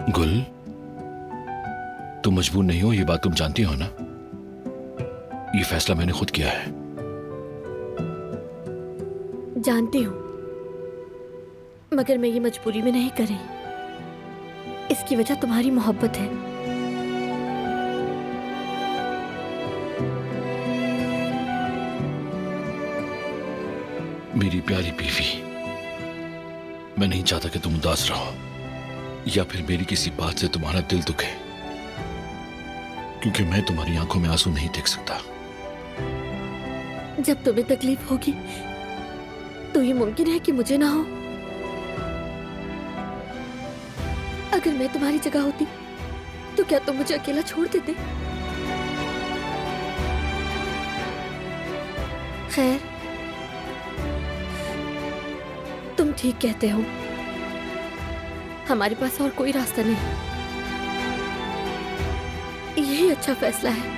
गुल, तुम मजबूर नहीं हो, ये बात तुम जानती हो ना। ये फैसला मैंने खुद किया है। जानती हूँ, मगर मैं ये मजबूरी में नहीं कर रही। इसकी वजह तुम्हारी मोहब्बत है। मेरी प्यारी बीवी, मैं नहीं चाहता कि तुम उदास रहो या फिर मेरी किसी बात से तुम्हारा दिल दुखे, क्योंकि मैं तुम्हारी आंखों में आंसू नहीं देख सकता। जब तुम्हें तकलीफ होगी तो ये मुमकिन है कि मुझे ना हो। अगर मैं तुम्हारी जगह होती तो क्या तुम मुझे अकेला छोड़ देते? खैर, तुम ठीक कहते हो, हमारे पास और कोई रास्ता नहीं। यही अच्छा फैसला है।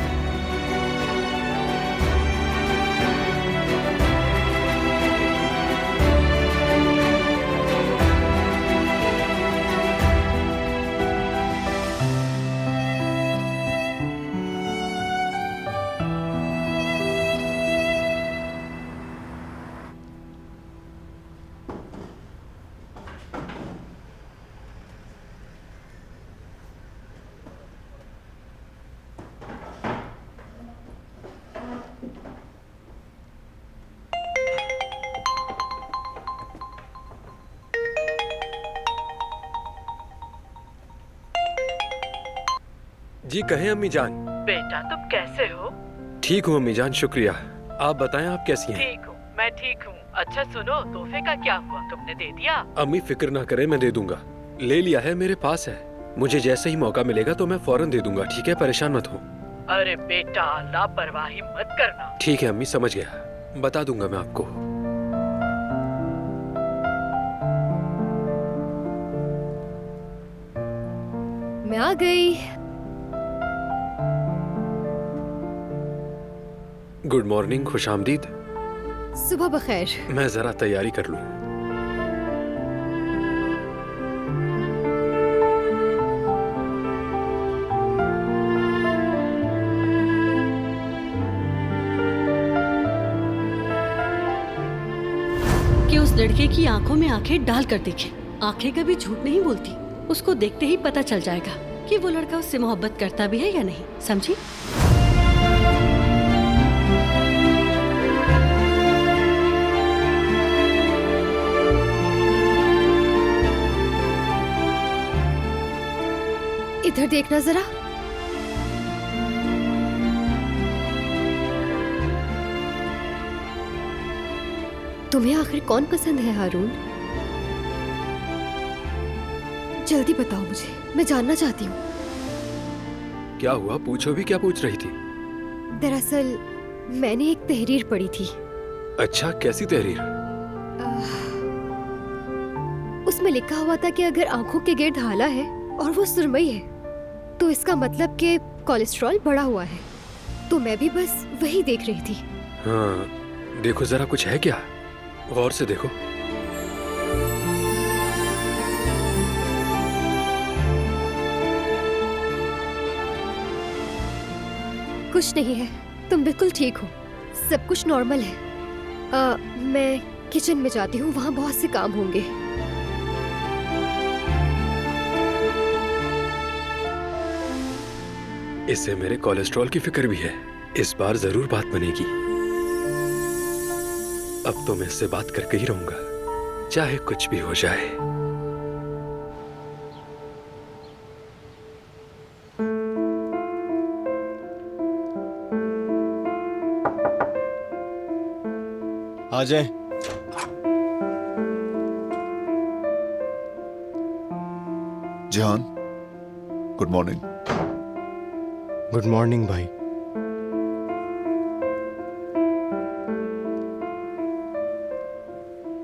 जी कहें अम्मी जान। बेटा तुम कैसे हो? ठीक हूँ अम्मी जान, शुक्रिया। आप बताएं आप कैसी हैं? ठीक हूँ, मैं ठीक हूँ। अच्छा सुनो, तोहफे का क्या हुआ, तुमने दे दिया? अम्मी फिक्र ना करें, मैं दे दूंगा। ले लिया है, मेरे पास है। मुझे जैसे ही मौका मिलेगा तो मैं फौरन दे दूंगा, ठीक है? परेशान मत हो। अरे बेटा, लापरवाही मत करना। ठीक है अम्मी, समझ गया, बता दूंगा मैं आपको। मैं आ गई। गुड मॉर्निंग, खुशामदीद। सुबह बखैर। मैं जरा तैयारी कर लूं। कि उस लड़के की आंखों में आंखें डाल कर देखे। आंखें कभी झूठ नहीं बोलती। उसको देखते ही पता चल जाएगा कि वो लड़का उससे मोहब्बत करता भी है या नहीं, समझी? इधर देखना जरा। तुम्हें आखिर कौन पसंद है हारून? जल्दी बताओ मुझे, मैं जानना चाहती हूँ। क्या हुआ, पूछो भी, क्या पूछ रही थी? दरअसल मैंने एक तहरीर पढ़ी थी। अच्छा, कैसी तहरीर? उसमें लिखा हुआ था कि अगर आंखों के गिर्द हाला है और वो सुरमई है तो इसका मतलब कि कोलेस्ट्रॉल बढ़ा हुआ है। तो मैं भी बस वही देख रही थी। हाँ, देखो जरा, कुछ है क्या? गौर से देखो। कुछ नहीं है, तुम बिल्कुल ठीक हो, सब कुछ नॉर्मल है। मैं किचन में जाती हूँ, वहाँ बहुत से काम होंगे। इससे मेरे कोलेस्ट्रॉल की फिक्र भी है। इस बार जरूर बात बनेगी। अब तो मैं इससे बात करके ही रहूंगा, चाहे कुछ भी हो जाए। आ जाए। जिहान, गुड मॉर्निंग। गुड मॉर्निंग भाई।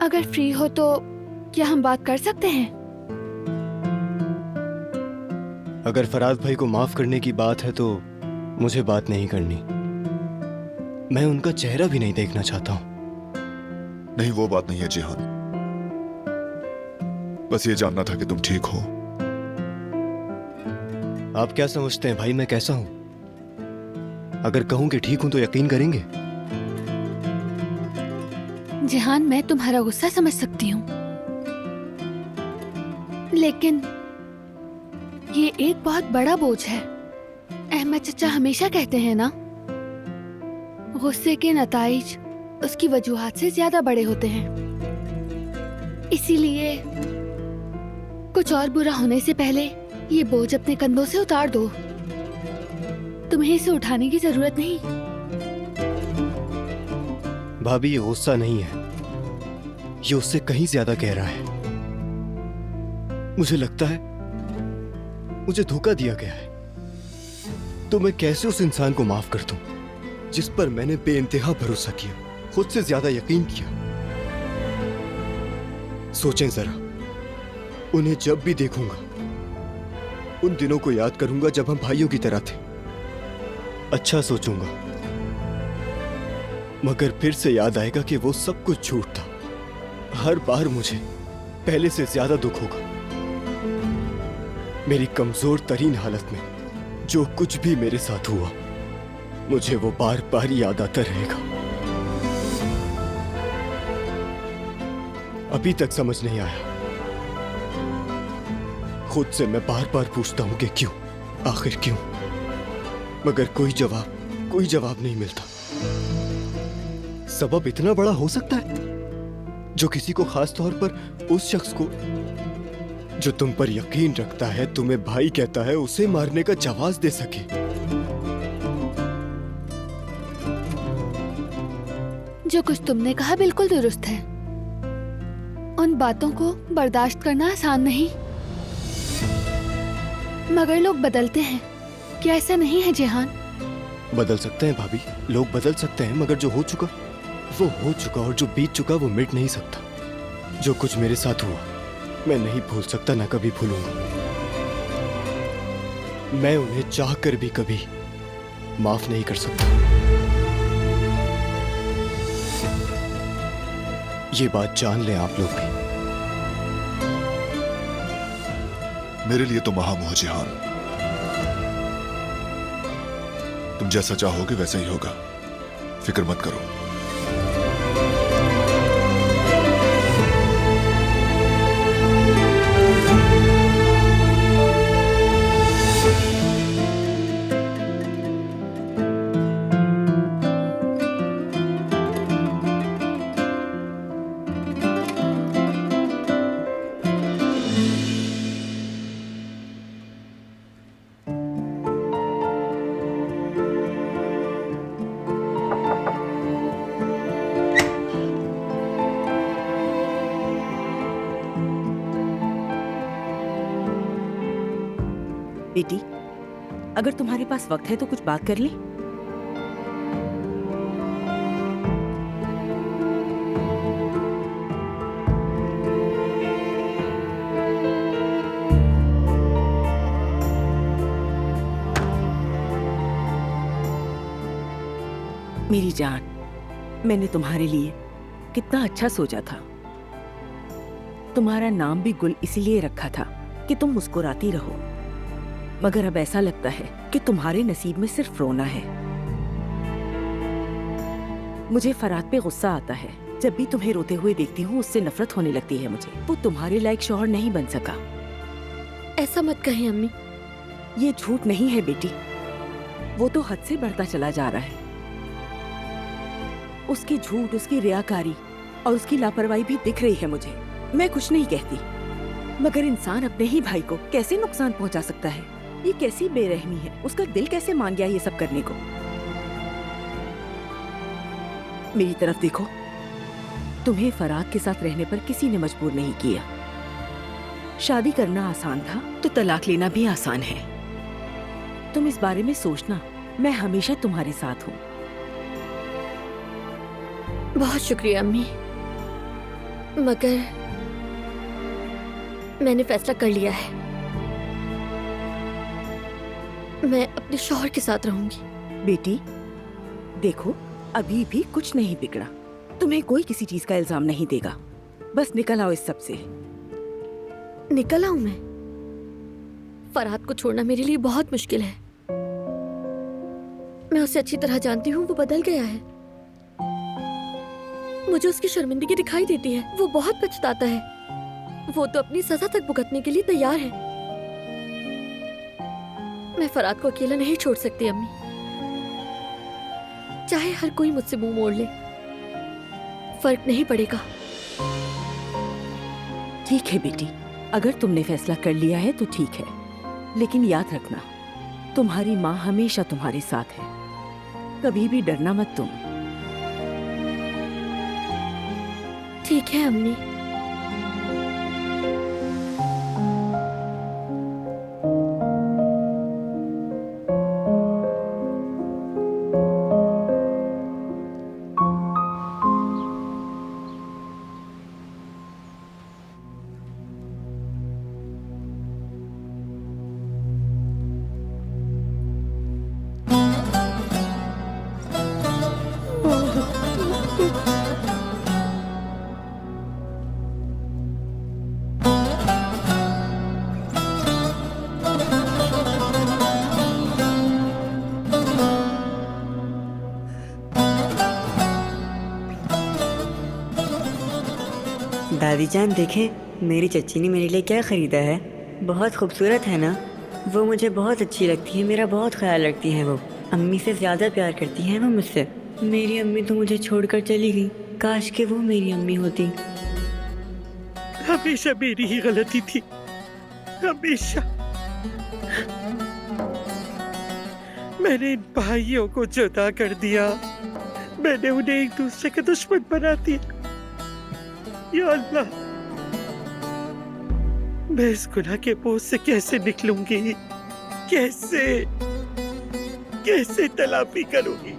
अगर फ्री हो तो क्या हम बात कर सकते हैं? अगर फराज भाई को माफ करने की बात है तो मुझे बात नहीं करनी। मैं उनका चेहरा भी नहीं देखना चाहता हूं। नहीं, वो बात नहीं है जिहान, बस ये जानना था कि तुम ठीक हो। आप क्या समझते हैं भाई मैं कैसा हूं? अगर कहूं कि ठीक हूं तो यकीन करेंगे? जिहान, मैं तुम्हारा गुस्सा समझ सकती हूँ, लेकिन ये एक बहुत बड़ा बोझ है। अहमद चचा हमेशा कहते हैं ना, गुस्से के नताइज उसकी वजूहात से ज्यादा बड़े होते हैं। इसीलिए कुछ और बुरा होने से पहले ये बोझ अपने कंधों से उतार दो। तुम्हें इसे उठाने की जरूरत नहीं। भाभी ये गुस्सा नहीं है, ये उससे कहीं ज्यादा कह रहा है। मुझे लगता है मुझे धोखा दिया गया है। तो मैं कैसे उस इंसान को माफ कर दूं जिस पर मैंने बेइंतहा भरोसा किया, खुद से ज्यादा यकीन किया। सोचें जरा, उन्हें जब भी देखूंगा उन दिनों को याद करूंगा जब हम भाइयों की तरह थे। अच्छा सोचूंगा, मगर फिर से याद आएगा कि वो सब कुछ झूठ था। हर बार मुझे पहले से ज्यादा दुख होगा। मेरी कमजोर तरीन हालत में जो कुछ भी मेरे साथ हुआ, मुझे वो बार बार याद आता रहेगा। अभी तक समझ नहीं आया। खुद से मैं बार बार पूछता हूं कि क्यों, आखिर क्यों, मगर कोई जवाब नहीं मिलता। सबब इतना बड़ा हो सकता है जो किसी को, खास तौर पर उस शख्स को जो तुम पर यकीन रखता है, तुम्हें भाई कहता है, उसे मारने का जवाब दे सके। जो कुछ तुमने कहा बिल्कुल दुरुस्त है। उन बातों को बर्दाश्त करना आसान नहीं, मगर लोग बदलते हैं। क्या ऐसा नहीं है जिहान? बदल सकते हैं भाभी, लोग बदल सकते हैं, मगर जो हो चुका वो हो चुका, और जो बीत चुका वो मिट नहीं सकता। जो कुछ मेरे साथ हुआ मैं नहीं भूल सकता, ना कभी भूलूंगा। मैं उन्हें चाहकर भी कभी माफ नहीं कर सकता। ये बात जान लें आप लोग भी। मेरे लिए तो महामोह जिहान। तुम जैसा चाहोगे वैसा ही होगा, फिक्र मत करो। बेटी, अगर तुम्हारे पास वक्त है तो कुछ बात कर लें। मेरी जान, मैंने तुम्हारे लिए कितना अच्छा सोचा था। तुम्हारा नाम भी गुल इसीलिए रखा था कि तुम मुस्कुराती रहो, मगर अब ऐसा लगता है कि तुम्हारे नसीब में सिर्फ रोना है। मुझे फराद पे गुस्सा आता है। जब भी तुम्हें रोते हुए देखती हूँ उससे नफरत होने लगती है मुझे। वो तुम्हारे लायक शौहर नहीं बन सका। ऐसा मत कहें अम्मी। ये झूठ नहीं है बेटी, वो तो हद से बढ़ता चला जा रहा है। उसकी झूठ, उसकी रियाकारी और उसकी लापरवाही भी दिख रही है मुझे। मैं कुछ नहीं कहती, मगर इंसान अपने ही भाई को कैसे नुकसान पहुंचा सकता है? ये कैसी बेरहमी है? उसका दिल कैसे मान गया ये सब करने को? मेरी तरफ देखो, तुम्हें फराद के साथ रहने पर किसी ने मजबूर नहीं किया। शादी करना आसान था तो तलाक लेना भी आसान है। तुम इस बारे में सोचना, मैं हमेशा तुम्हारे साथ हूँ। बहुत शुक्रिया अम्मी, मगर मैंने फैसला कर लिया है। मैं अपने शौहर के साथ रहूंगी। बेटी देखो, अभी भी कुछ नहीं बिगड़ा। तुम्हें कोई किसी चीज का इल्जाम नहीं देगा। बस निकल आओ इस सब से। निकल आऊं मैं? फरहाद को छोड़ना मेरे लिए बहुत मुश्किल है। मैं उसे अच्छी तरह जानती हूँ, वो बदल गया है। मुझे उसकी शर्मिंदगी दिखाई देती है। वो बहुत पछताता है। वो तो अपनी सजा तक भुगतने के लिए तैयार है। मैं फरहाद को अकेला नहीं छोड़ सकती अम्मी, चाहे हर कोई मुझसे मुंह मोड़ ले, फर्क नहीं पड़ेगा। ठीक है बेटी, अगर तुमने फैसला कर लिया है तो ठीक है, लेकिन याद रखना तुम्हारी माँ हमेशा तुम्हारे साथ है, कभी भी डरना मत तुम। ठीक है अम्मी। दादी जान देखें, मेरी चच्ची ने मेरे लिए क्या खरीदा है। बहुत खूबसूरत है ना। वो मुझे बहुत अच्छी लगती है, मेरा बहुत ख्याल रखती हैं। वो अम्मी से ज़्यादा प्यार करती हैं वो मुझसे। मेरी अम्मी तो मुझे छोड़कर चली गई, काश कि वो मेरी अम्मी होती। हमेशा मेरी ही गलती थी, हमेशा। मैंने इन भाइयों को जुदा कर दिया, मैंने उन्हें एक दूसरे के दुश्मन बना दिया। या अल्लाह, मैं इस गुनाह के बोझ से कैसे निकलूंगी, कैसे तलाफी करूंगी।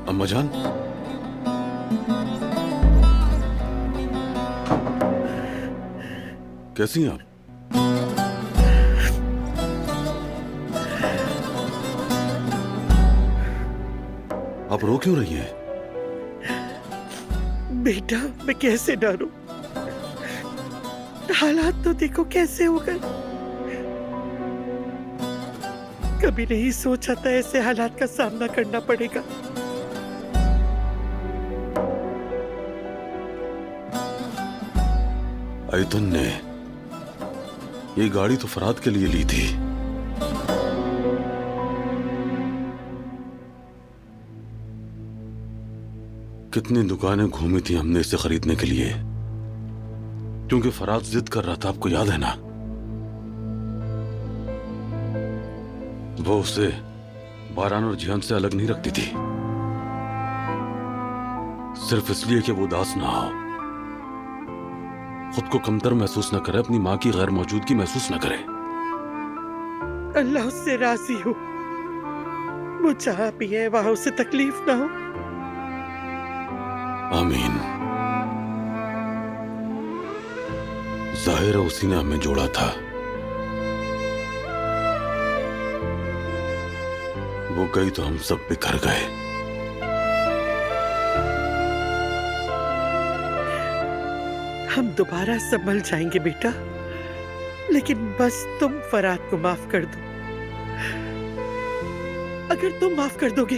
अम्मा जान, कैसी हैं आप? आप रो क्यों रही हैं? बेटा, मैं कैसे डरूं? हालात तो देखो कैसे हो गए। कभी नहीं सोचा था ऐसे हालात का सामना करना पड़ेगा। आयतन ने ये गाड़ी तो फरहाद के लिए ली थी। कितनी दुकानें घूमी थी हमने इसे खरीदने के लिए, क्योंकि फरहाद जिद कर रहा था, आपको याद है ना? वो उसे बारान और जिहान से अलग नहीं रखती थी, सिर्फ इसलिए कि वो उदास ना हो, खुद को कमतर महसूस न करे, अपनी माँ की गैर मौजूदगी महसूस न करे। अल्लाह उससे राजी हो। वो जहाँ भी है वहां उसे तकलीफ ना हो। आमीन। जाहिर है उसी ने हमें जोड़ा था। वो गई तो हम सब बिखर गए। हम दोबारा संभल जाएंगे बेटा, लेकिन बस तुम फरहाद को माफ कर दो। अगर तुम माफ कर दोगे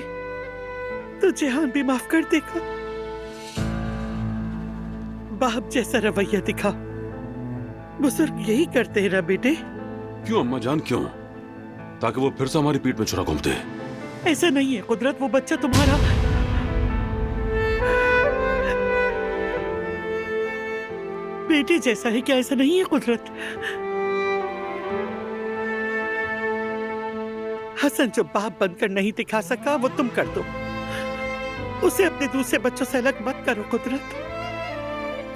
तो जिहान भी माफ कर देगा। बाप जैसा रवैया दिखा। बुजुर्ग यही करते हैं ना बेटे? क्यों अम्मा जान, क्यों? ताकि वो फिर से हमारी पीठ में छुरा घूमते। ऐसा नहीं है कुदरत, वो बच्चा तुम्हारा बेटे जैसा है। क्या ऐसा नहीं है कुदरत? हसन जो बाप बनकर नहीं दिखा सका वो तुम कर दो। उसे अपने दूसरे बच्चों से अलग मत करो कुदरत।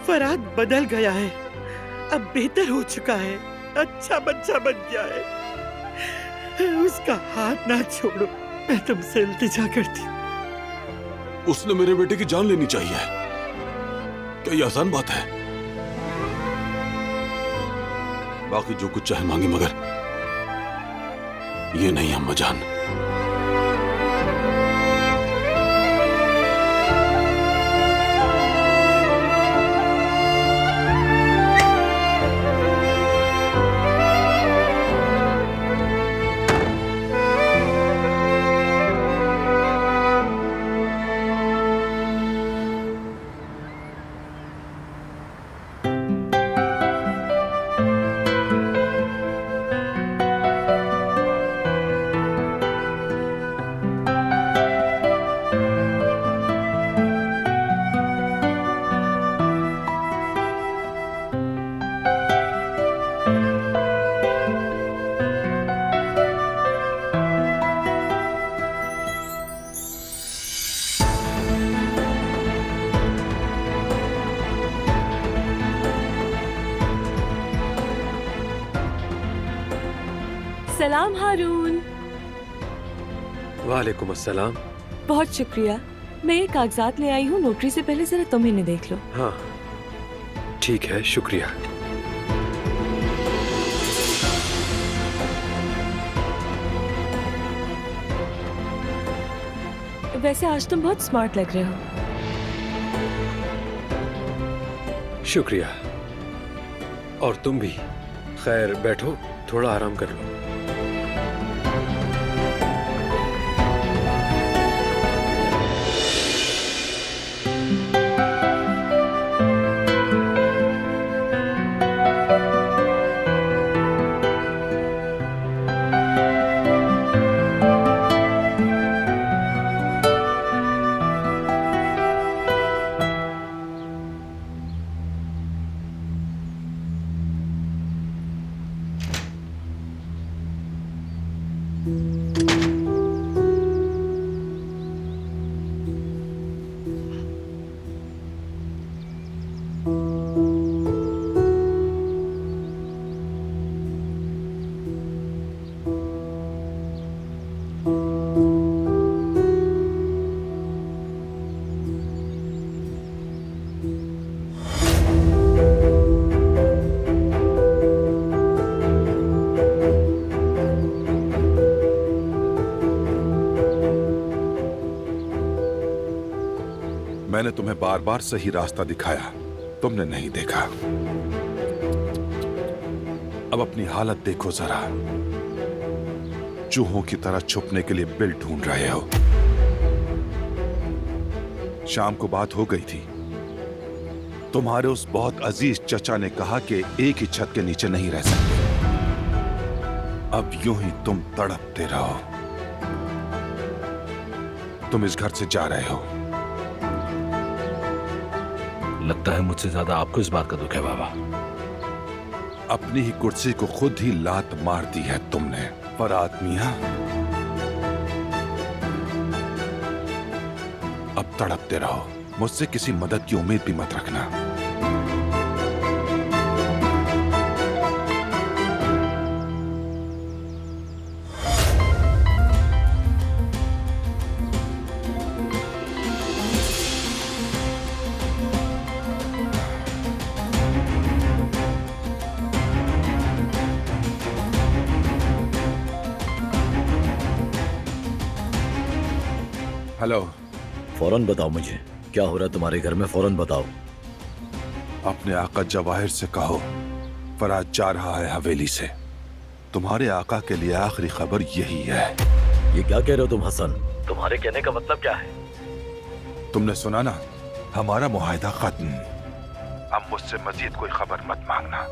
फरहाद बदल गया है, अब बेहतर हो चुका है, अच्छा बच्चा बन गया है। उसका हाथ ना छोड़ो, मैं तुमसे इल्तिजा करती हूँ। उसने मेरे बेटे की जान लेनी चाहिए। क्या ये आसान बात है? बाकी जो कुछ चाहे मांगे, मगर ये नहीं अम्मा जान। अस्सलाम हारून। वालेकुम अस्सलाम। बहुत शुक्रिया। मैं ये कागजात ले आई हूँ, नोटरी से पहले जरा तुम इन्हें देख लो। हाँ ठीक है, शुक्रिया। वैसे आज तुम बहुत स्मार्ट लग रहे हो। शुक्रिया। और तुम भी। खैर बैठो, थोड़ा आराम कर लो। मैंने तुम्हें बार बार सही रास्ता दिखाया, तुमने नहीं देखा। अब अपनी हालत देखो जरा, चूहों की तरह छुपने के लिए बिल ढूंढ रहे हो। शाम को बात हो गई थी, तुम्हारे उस बहुत अजीज चचा ने कहा कि एक ही छत के नीचे नहीं रह सकते। अब यूं ही तुम तड़पते रहो। तुम इस घर से जा रहे हो। लगता है मुझसे ज्यादा आपको इस बात का दुख है बाबा। अपनी ही कुर्सी को खुद ही लात मार दी है तुमने, फरहाद मियां। अब तड़पते रहो, मुझसे किसी मदद की उम्मीद भी मत रखना। हेलो। फौरन बताओ मुझे, क्या हो रहा है तुम्हारे घर में, फौरन बताओ। अपने आका जवाहिर से कहो फराज जा रहा है हवेली से। तुम्हारे आका के लिए आखिरी खबर यही है। ये क्या कह रहे हो तुम हसन? तुम्हारे कहने का मतलब क्या है? तुमने सुना ना, हमारा मुआहिदा खत्म। अब मुझसे मजीद कोई खबर मत मांगना।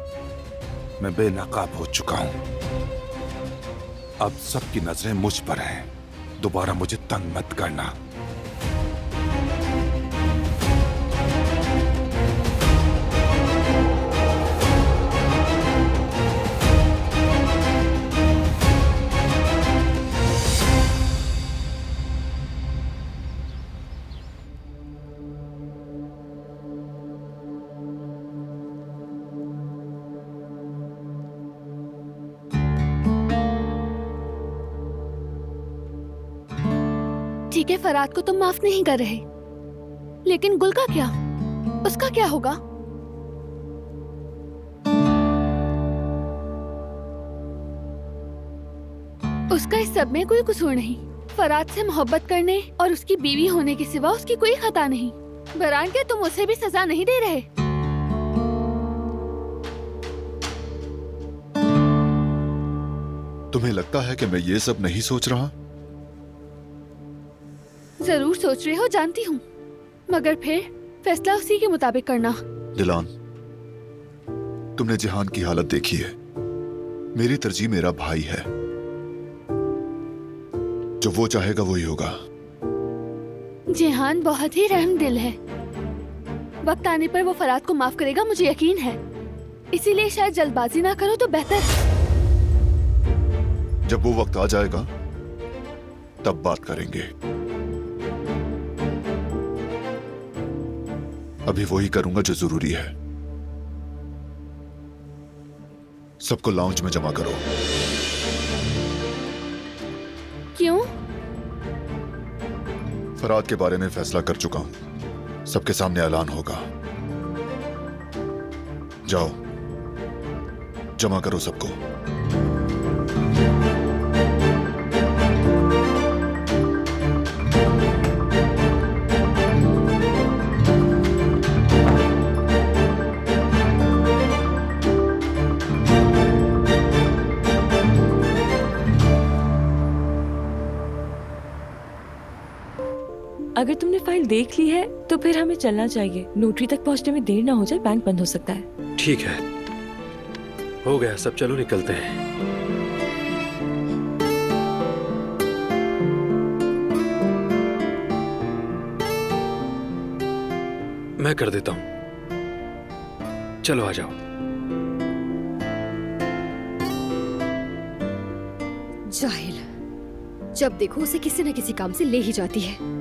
मैं बेनकाब हो चुका हूं। अब सबकी नजरें मुझ पर हैं। दोबारा मुझे तंग मत करना। ठीक है, फराद को तुम माफ नहीं कर रहे, लेकिन गुल का क्या? उसका क्या होगा? उसका इस सब में कोई कसूर नहीं। फराद से मोहब्बत करने और उसकी बीवी होने के सिवा उसकी कोई खता नहीं। बरान के तुम उसे भी सजा नहीं दे रहे। तुम्हें लगता है कि मैं ये सब नहीं सोच रहा? जरूर सोच रहे हो, जानती हूँ, मगर फिर फैसला उसी के मुताबिक करना। दिलान, तुमने जिहान की हालत देखी है। मेरी तरजीह मेरा भाई है। जो वो चाहेगा वही होगा। जिहान बहुत ही रहमदिल है। वक्त आने पर वो फराद को माफ करेगा, मुझे यकीन है। इसीलिए शायद जल्दबाजी ना करो तो बेहतर। जब वो वक्त आ जाएगा तब बात करेंगे। अभी वही करूंगा जो जरूरी है। सबको लाउंज में जमा करो। क्यों? फराद के बारे में फैसला कर चुका हूं, सबके सामने ऐलान होगा। जाओ, जमा करो सबको। अगर तुमने फाइल देख ली है तो फिर हमें चलना चाहिए। नोटरी तक पहुंचने में देर ना हो जाए, बैंक बंद हो सकता है। ठीक है, हो गया सब, चलो निकलते हैं। मैं कर देता हूं, चलो आ जाओ। जाहिल, जब देखो उसे किसी न किसी काम से ले ही जाती है।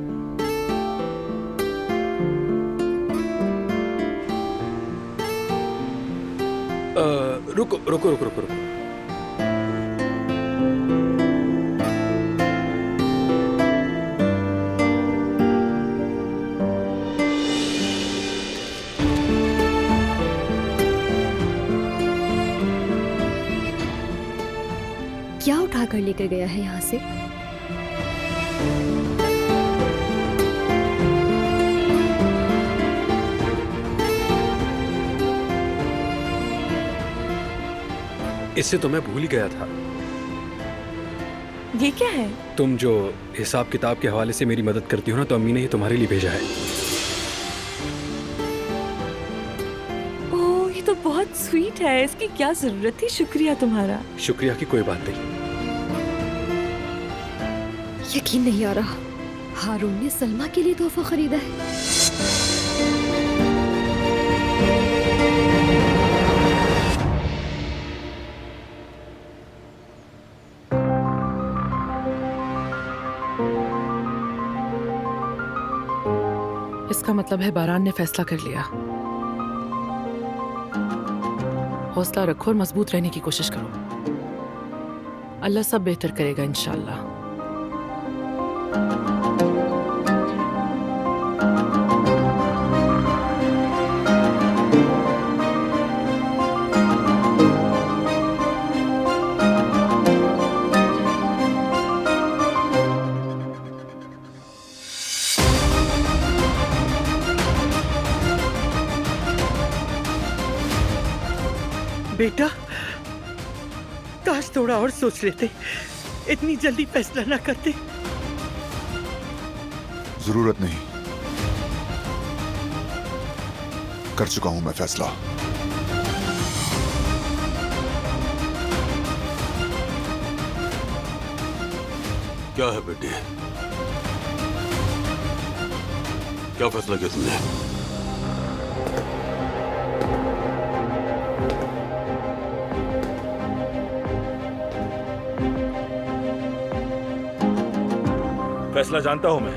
रुको रुको रुको रुको रुको। क्या उठा कर लेकर गया है यहाँ से? इससे तो मैं भूल ही गया था। ये क्या है? तुम जो हिसाब किताब के हवाले से मेरी मदद करती हो ना, तो अम्मी ने ही तुम्हारे लिए भेजा है। ओह, ये तो बहुत स्वीट है। इसकी क्या जरूरत थी? शुक्रिया तुम्हारा। शुक्रिया की कोई बात नहीं। यकीन नहीं आ रहा, हारून ने सलमा के लिए तोहफा खरीदा है। इसका मतलब है बारान ने फैसला कर लिया। हौसला रखो और मजबूत रहने की कोशिश करो। अल्लाह सब बेहतर करेगा इंशाल्लाह। बेटा, काश थोड़ा और सोच लेते, इतनी जल्दी फैसला ना करते। जरूरत नहीं, कर चुका हूं मैं फैसला। क्या है बेटे? क्या फैसला किया तुमने? फैसला जानता हूं मैं।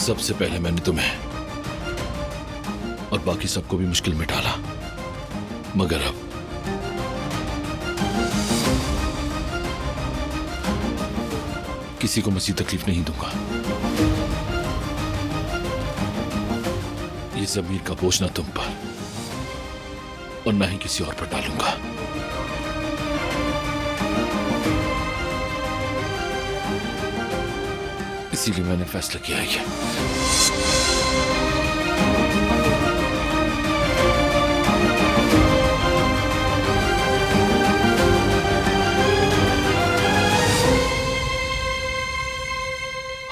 सबसे पहले मैंने तुम्हें और बाकी सबको भी मुश्किल में डाला, मगर अब किसी को मज़ीद तकलीफ नहीं दूंगा। ये ज़मीर का बोझ ना तुम पर और ना ही किसी और पर डालूंगा। इसीलिए मैंने फैसला किया है कि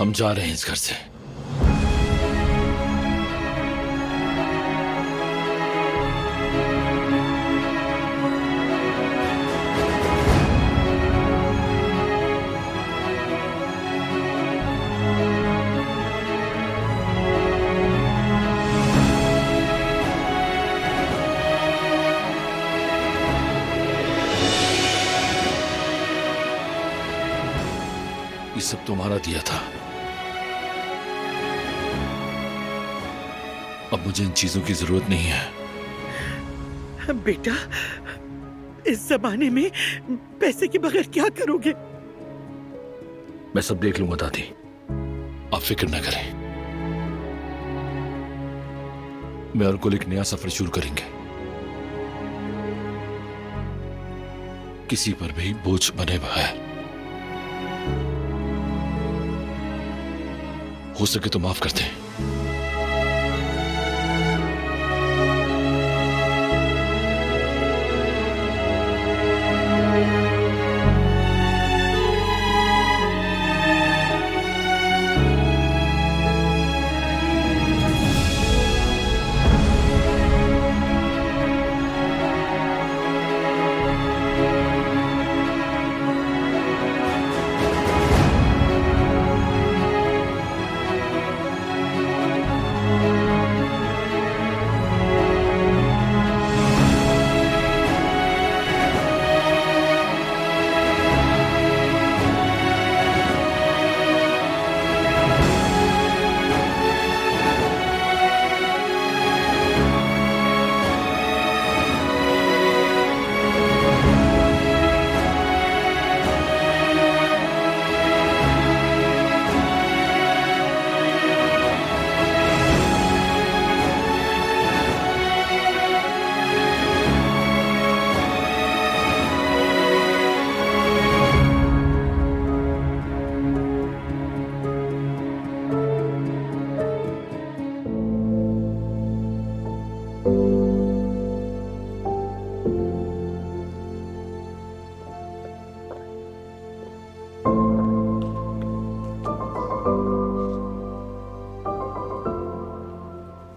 हम जा रहे हैं इस घर से। सब तुम्हारा दिया था। अब मुझे इन चीजों की जरूरत नहीं है। बेटा, इस जमाने में पैसे के बगैर क्या करोगे? मैं सब देख लूंगा दादी, आप फिक्र न करें। मैं और कुल एक नया सफर शुरू करेंगे। किसी पर भी बोझ बने बगैर। हो सके तो माफ कर दें।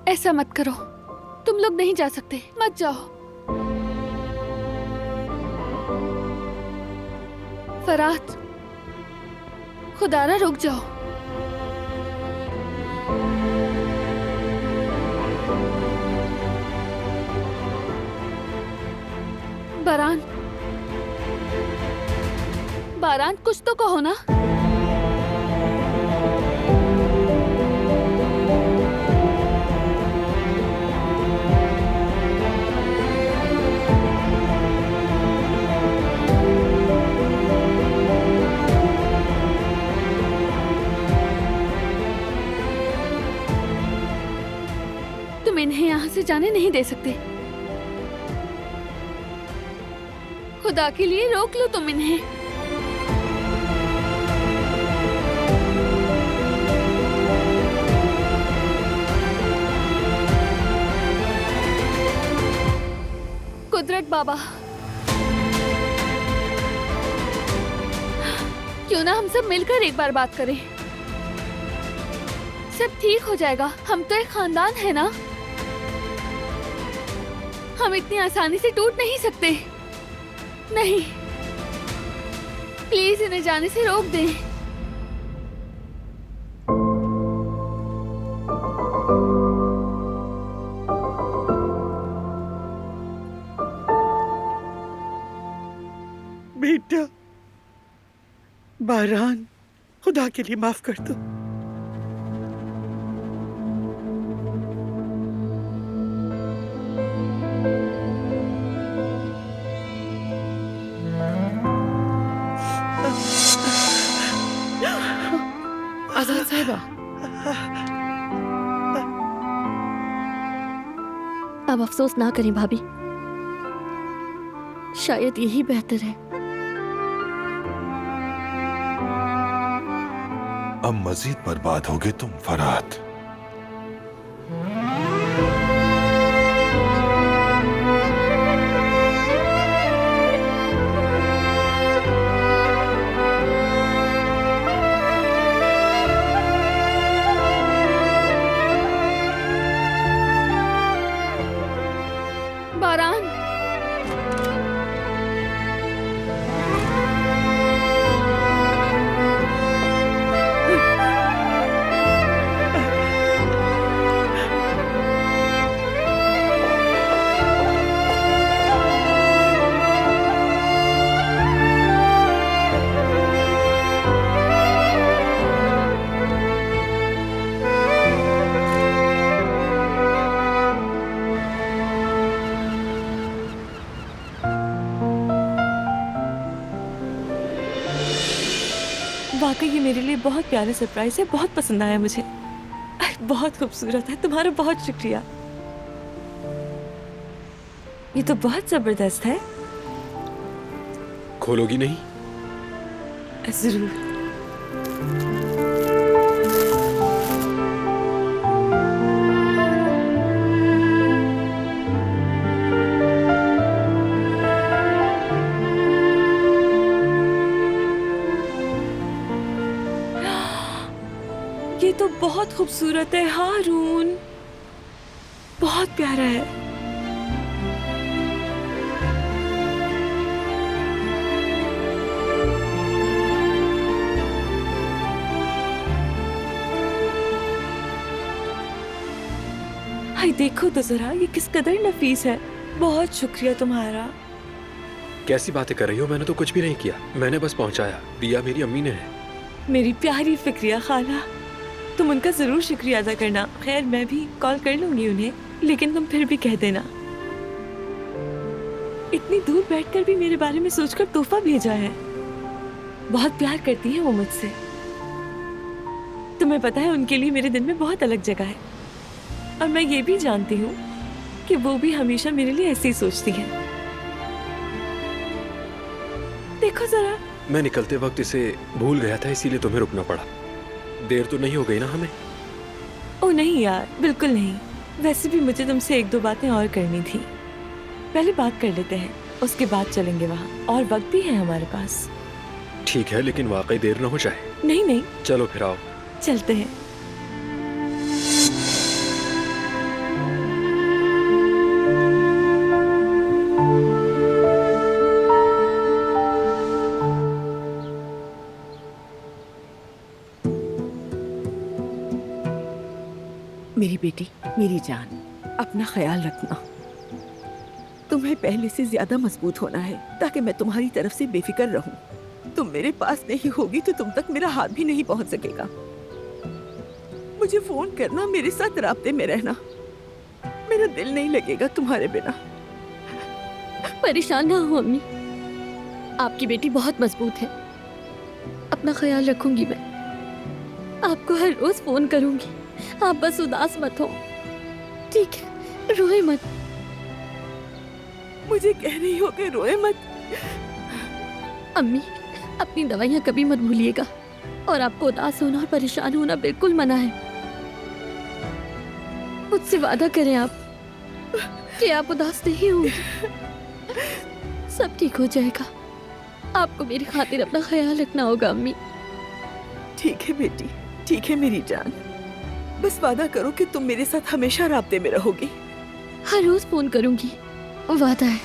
ऐसा मत करो, तुम लोग नहीं जा सकते, मत जाओ। फरात, खुदारा रुक जाओ। बारान, बारान कुछ तो कहो ना। तुम इन्हें यहाँ से जाने नहीं दे सकते। खुदा के लिए रोक लो तुम इन्हें। कुदरत बाबा, क्यों ना हम सब मिलकर एक बार बात करें। सब ठीक हो जाएगा, हम तो एक खानदान है ना। हम इतनी आसानी से टूट नहीं सकते। नहीं, प्लीज इन्हें जाने से रोक दें। बेटा, बारान, खुदा के लिए माफ कर दो। आजाद साहिबा, अब अफसोस ना करें भाभी, शायद यही बेहतर है। अब मजीद बर्बाद होगे तुम फरात। बारान, बहुत प्यारा सरप्राइज है, बहुत पसंद आया मुझे। बहुत खूबसूरत है, तुम्हारा बहुत शुक्रिया। ये तो बहुत जबरदस्त है। खोलोगी नहीं? जरूर। ये तो बहुत खूबसूरत है हारून, बहुत प्यारा है। हाय देखो तो जरा, ये किस कदर नफीस है। बहुत शुक्रिया तुम्हारा। कैसी बातें कर रही हो? मैंने तो कुछ भी नहीं किया, मैंने बस पहुंचाया। दिया मेरी अम्मी ने है। मेरी प्यारी फिक्रिया खाला, तुम उनका जरूर शुक्रिया अदा करना। खैर मैं भी कॉल कर लूंगी उन्हें, लेकिन तुम फिर भी कह देना। इतनी दूर बैठकर भी मेरे बारे में सोचकर तोहफा भेजा है। बहुत प्यार करती है वो मुझसे। तुम्हें पता है उनके लिए मेरे दिल में बहुत अलग जगह है, और मैं ये भी जानती हूँ कि वो भी हमेशा मेरे लिए ऐसे ही सोचती है। देखो जरा। मैं निकलते वक्त इसे भूल गया था, इसीलिए तुम्हें रुकना पड़ा। देर तो नहीं हो गई ना हमें? ओ नहीं यार, बिल्कुल नहीं। वैसे भी मुझे तुमसे एक दो बातें और करनी थी। पहले बात कर लेते हैं, उसके बाद चलेंगे वहाँ, और वक्त भी है हमारे पास। ठीक है, लेकिन वाकई देर ना हो जाए। नहीं नहीं, चलो फिर आओ। चलते हैं। मेरी बेटी, मेरी जान, अपना ख्याल रखना। तुम्हें पहले से ज्यादा मजबूत होना है, ताकि मैं तुम्हारी तरफ से बेफिक्र रहूं। तुम मेरे पास नहीं होगी तो तुम तक मेरा हाथ भी नहीं पहुंच सकेगा। मुझे फोन करना, मेरे साथ राब्ते में रहना। मेरा दिल नहीं लगेगा तुम्हारे बिना। परेशान ना हो अम्मी, आपकी बेटी बहुत मजबूत है। अपना ख्याल रखूंगी मैं, आपको हर रोज फोन करूंगी। आप बस उदास मत हो, ठीक है? रोए मत। मुझे कह रही हो कि रोए मत। अम्मी, अपनी दवाइयाँ कभी मत भूलिएगा, और आपको उदास होना और परेशान होना बिल्कुल मना है। मुझसे वादा करें आप कि आप उदास नहीं होंगे। सब ठीक हो जाएगा। आपको मेरी खातिर अपना ख्याल रखना होगा अम्मी। ठीक है बेटी, ठीक है मेरी जान। बस वादा करो कि तुम मेरे साथ हमेशा राब्ते में रहोगी। हर रोज फोन करूंगी, वादा है।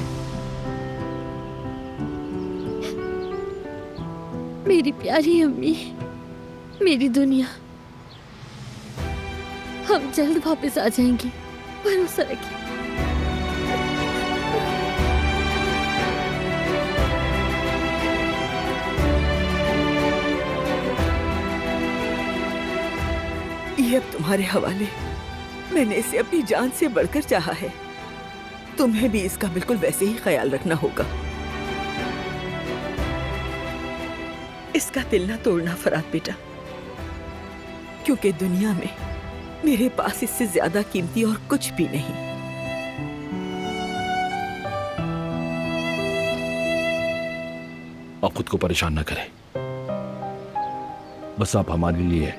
मेरी प्यारी अम्मी, मेरी दुनिया। हम जल्द वापस आ जाएंगी, भरोसा रखिए। ये अब तुम्हारे हवाले। मैंने इसे अपनी जान से बढ़कर चाहा है। तुम्हें भी इसका बिल्कुल वैसे ही ख्याल रखना होगा। इसका दिल ना तोड़ना फराद बेटा, क्योंकि दुनिया में मेरे पास इससे ज्यादा कीमती और कुछ भी नहीं। आप खुद को परेशान ना करें। बस आप हमारे लिए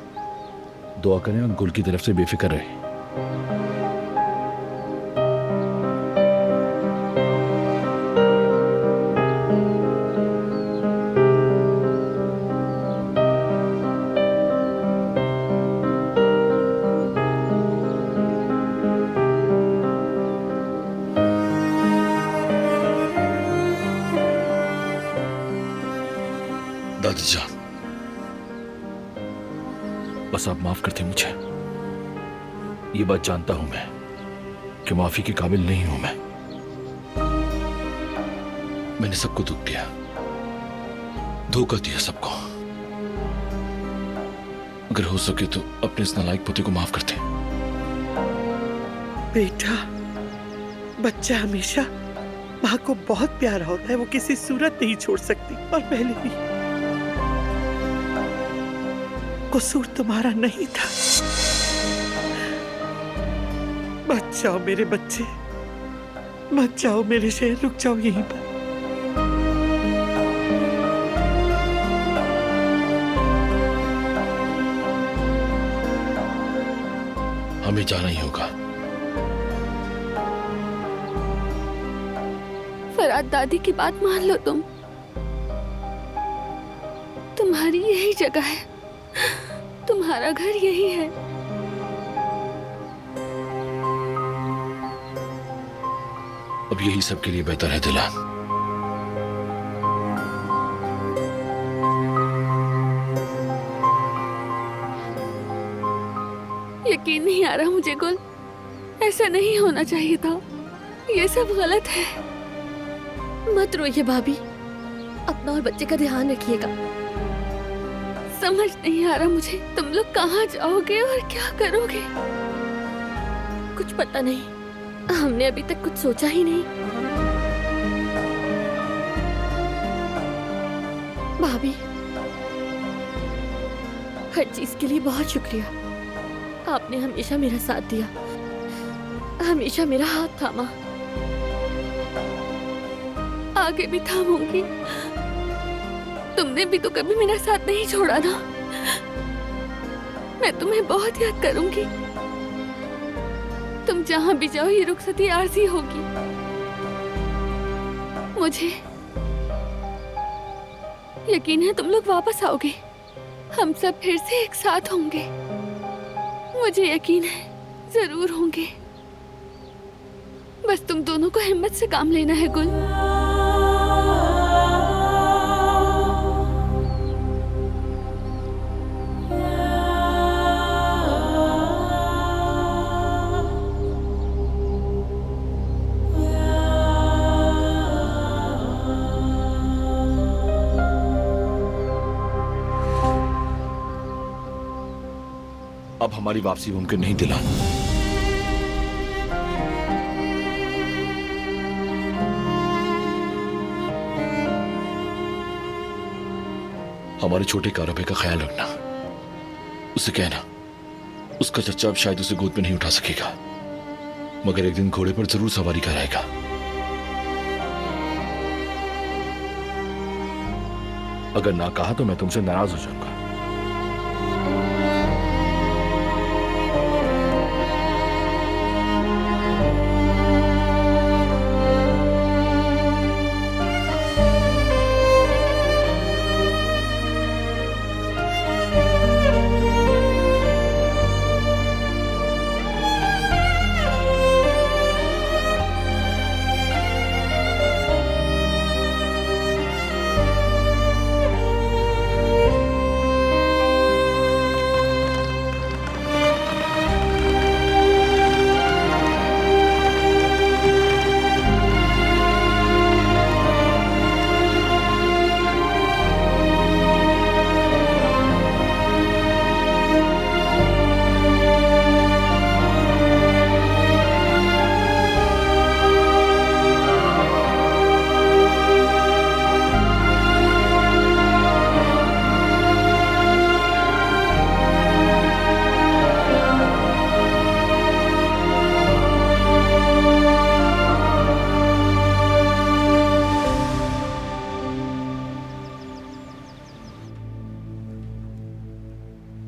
दुआ करें और गुल की तरफ से बेफिक्र रहें। दादी जान, बस आप माफ करते मुझे। ये बात जानता हूं मैं कि माफी के काबिल नहीं हूं मैं। मैंने सबको दुख दिया, धोखा दिया सबको। अगर हो सके तो अपने इस नालायक पोते को माफ करते। बेटा, बच्चा हमेशा माँ को बहुत प्यारा होता है। वो किसी सूरत नहीं छोड़ सकती। और पहले भी कसूर तुम्हारा नहीं था। मत जाओ मेरे बच्चे, मत जाओ मेरे शेर, रुक जाओ यहीं पर। हमें जाना ही होगा। फराद, दादी की बात मान लो तुम। तुम्हारी यही जगह है, तुम्हारा घर यही है। अब यही सबके लिए बेहतर है दिलान। यकीन नहीं आ रहा मुझे गुल, ऐसा नहीं होना चाहिए था। ये सब गलत है। मत रोइए भाभी, अपना और बच्चे का ध्यान रखिएगा। समझ नहीं आ रहा मुझे, तुम लोग कहाँ जाओगे और क्या करोगे? कुछ पता नहीं, हमने अभी तक कुछ सोचा ही नहीं। भाभी, हर चीज के लिए बहुत शुक्रिया। आपने हमेशा मेरा साथ दिया, हमेशा मेरा हाथ थामा। आगे भी थामूंगी। तुमने भी तो कभी मेरा साथ नहीं छोड़ा ना। मैं तुम्हें बहुत याद करूंगी। तुम जहां भी जाओ ये रुखसती आरज़ी होगी। मुझे यकीन है तुम लोग वापस आओगे, हम सब फिर से एक साथ होंगे। मुझे यकीन है जरूर होंगे। बस तुम दोनों को हिम्मत से काम लेना है गुल। अब हमारी वापसी मुमकिन नहीं दिलान। हमारे छोटे कारोबे का ख्याल रखना। उसे कहना उसका चच्चा अब शायद उसे गोद में नहीं उठा सकेगा, मगर एक दिन घोड़े पर जरूर सवारी कराएगा। अगर ना कहा तो मैं तुमसे नाराज हो जाऊंगा।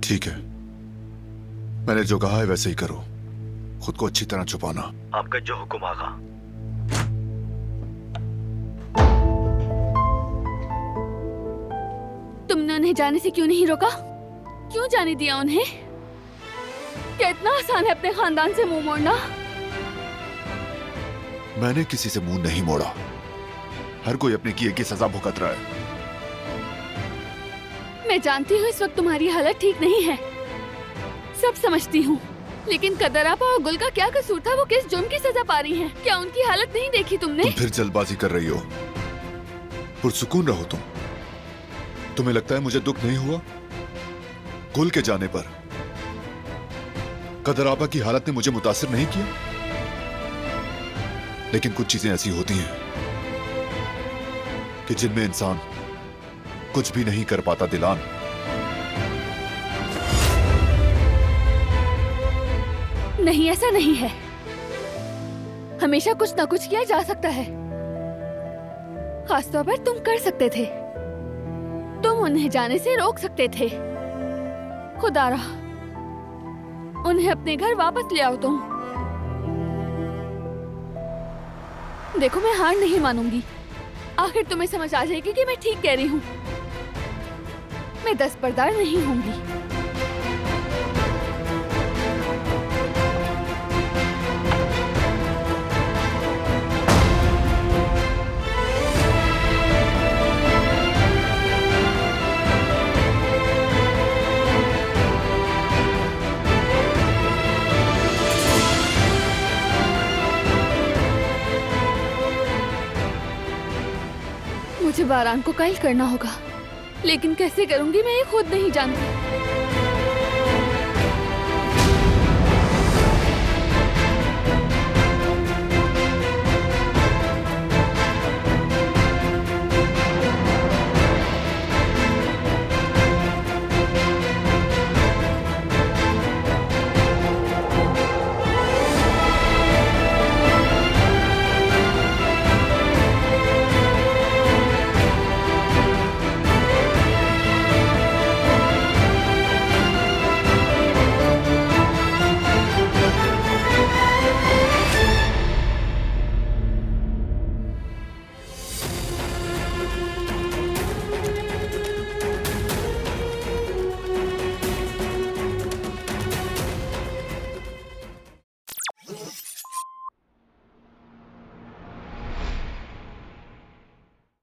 ठीक है, मैंने जो कहा है वैसे ही करो। खुद को अच्छी तरह छुपाना। आपका जो हुक्म आगा। तुमने उन्हें जाने से क्यों नहीं रोका? क्यों जाने दिया उन्हें? क्या इतना आसान है अपने खानदान से मुंह मोड़ना? मैंने किसी से मुंह नहीं मोड़ा। हर कोई अपने किए की सजा भुगत रहा है। मैं जानती हूँ इस वक्त तुम्हारी हालत ठीक नहीं है, सब समझती हूँ, लेकिन कदर आपा और गुल का क्या कसूर था? वो किस जुर्म की सजा पा रही हैं? क्या उनकी हालत नहीं देखी तुमने? तुम फिर जल्दबाजी कर रही हो। पुरसुकून रहो तुम। तुम्हें लगता है मुझे दुख नहीं हुआ गुल के जाने पर? कदर आपा की हालत ने मुझे मुतासिर नहीं किया, लेकिन कुछ चीजें ऐसी होती हैं कि जिनमें इंसान कुछ भी नहीं कर पाता दिलान। नहीं, ऐसा नहीं है। हमेशा कुछ ना कुछ किया जा सकता है। खासतौर पर तुम कर सकते थे। तुम उन्हें जाने से रोक सकते थे। खुदारा, उन्हें अपने घर वापस ले आओ तुम। देखो, मैं हार नहीं मानूंगी। आखिर तुम्हें समझ आ जाएगी कि मैं ठीक कह रही हूँ। मैं दस्तबरदार नहीं होंगी। मुझे बारान को कायल करना होगा, लेकिन कैसे करूंगी मैं ये खुद नहीं जानती।